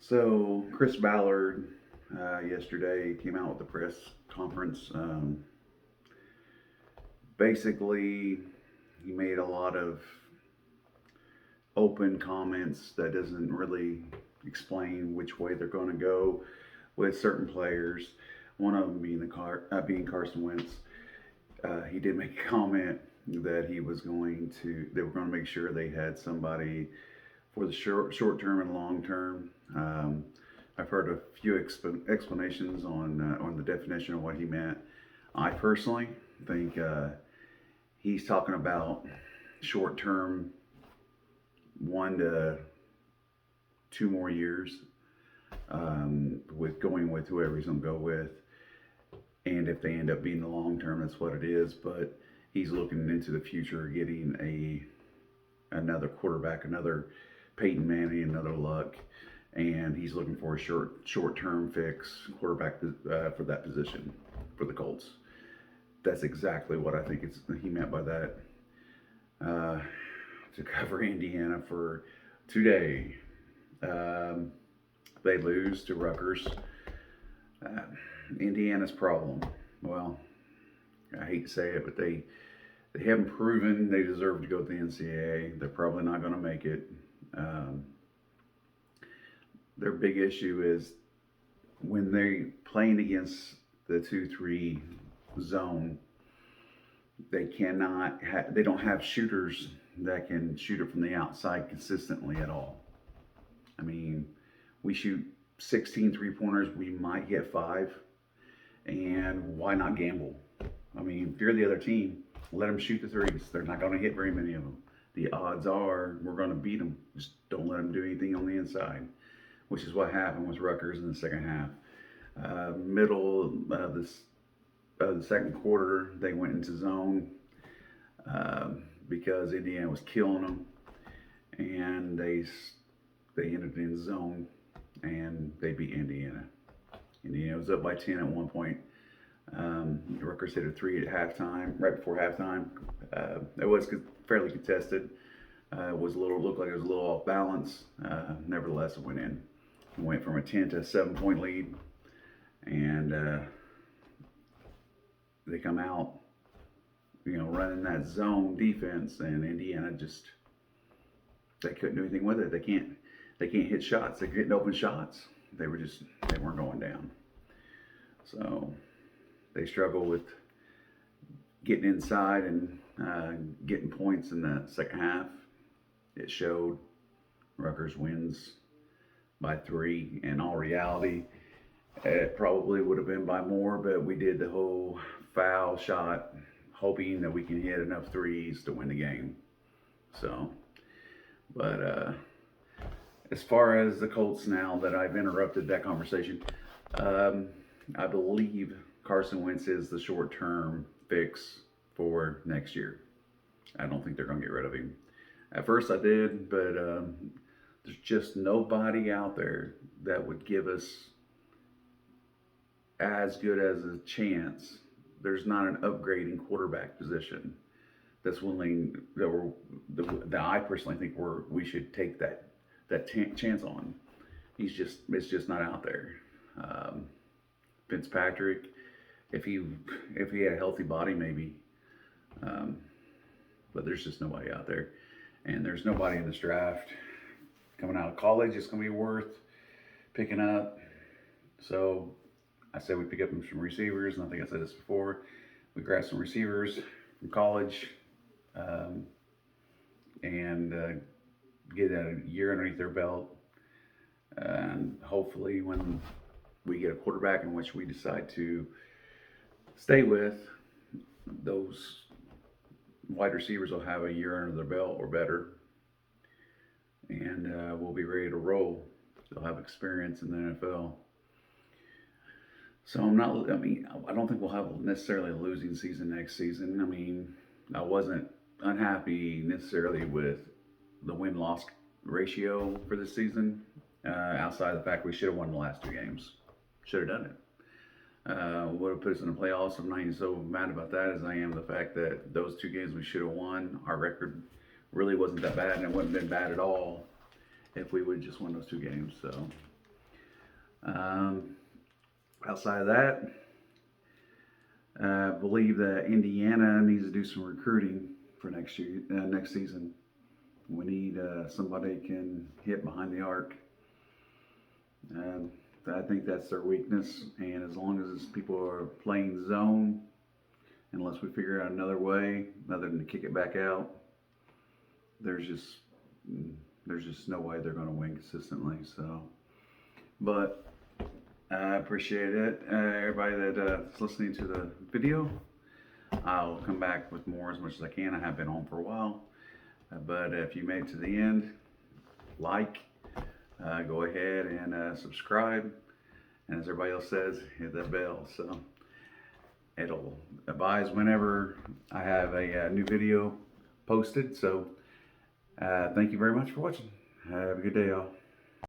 So Chris Ballard yesterday came out with the press conference. Basically, he made a lot of open comments that doesn't really explain which way they're going to go with certain players. One of them being being Carson Wentz. He did make a comment that they were going to make sure they had somebody for the short term and long term. I've heard a few explanations on the definition of what he meant. I personally think he's talking about short term, 1 to 2 more years, with going with whoever he's going to go with. And if they end up being the long term, that's what it is. But he's looking into the future, getting another quarterback, another Peyton Manning, another Luck, and he's looking for a short term fix quarterback for that position for the Colts. That's exactly what I think he meant by that. To cover Indiana for today, they lose to Ruckers. Indiana's problem. Well, I hate to say it, but they haven't proven they deserve to go to the NCAA. They're probably not going to make it. Their big issue is when they're playing against the 2-3 zone, they don't have shooters that can shoot it from the outside consistently at all. I mean, we shoot 16 3-pointers, we might get 5, and why not gamble? I mean, if you're the other team, let them shoot the threes. They're not going to hit very many of them. The odds are we're going to beat them. Just don't let them do anything on the inside, which is what happened with Ruckers in the second half. Middle of the second quarter, they went into zone because Indiana was killing them, and they ended in zone, and they beat Indiana. Indiana was up by 10 at one point. Ruckers hit a 3 at halftime, right before halftime. It was fairly contested. Looked like it was a little off balance. Nevertheless, it went in. It went from a 10 to a 7-point lead, and they come out, running that zone defense, and Indiana they couldn't do anything with it. They can't hit shots. They couldn't open shots. They weren't going down. So they struggle with getting inside and getting points in the second half. It showed. Ruckers wins by 3. In all reality, it probably would have been by more, but we did the whole foul shot, hoping that we can hit enough threes to win the game. So, but as far as the Colts, now that I've interrupted that conversation, I believe Carson Wentz is the short-term fix for next year. I don't think they're going to get rid of him. At first I did, but there's just nobody out there that would give us as good as a chance. There's not an upgrading quarterback position that's willing, that I personally think we should take that chance on. It's just not out there. Fitzpatrick, if he had a healthy body, maybe, but there's just nobody out there, and there's nobody in this draft coming out of college. It's going to be worth picking up. So I said we pick up some receivers, and I think I said this before. We grab some receivers from college, and get a year underneath their belt, and hopefully when we get a quarterback in which we decide to stay with, those wide receivers will have a year under their belt or better, and we'll be ready to roll. They'll have experience in the NFL. So I don't think we'll have necessarily a losing season next season. I mean, I wasn't unhappy necessarily with the win-loss ratio for this season, outside of the fact we should have won the last 2 games. Should have done it. Would have put us in the playoffs. I'm not even so mad about that as I am the fact that those 2 games we should have won. Our record really wasn't that bad, and it wouldn't have been bad at all if we would just won those 2 games. So Um, Outside of that, I believe that Indiana needs to do some recruiting for next year, next season. We need somebody can hit behind the arc. I think that's their weakness, and as long as people are playing zone, unless we figure out another way other than to kick it back out, there's just no way they're going to win consistently. So, but I appreciate it, everybody that's listening to the video. I'll come back with more as much as I can. I have been on for a while, but if you made it to the end, like, go ahead and subscribe, and as everybody else says, hit that bell so it'll advise whenever I have a new video posted. So thank you very much for watching. Have a good day, y'all.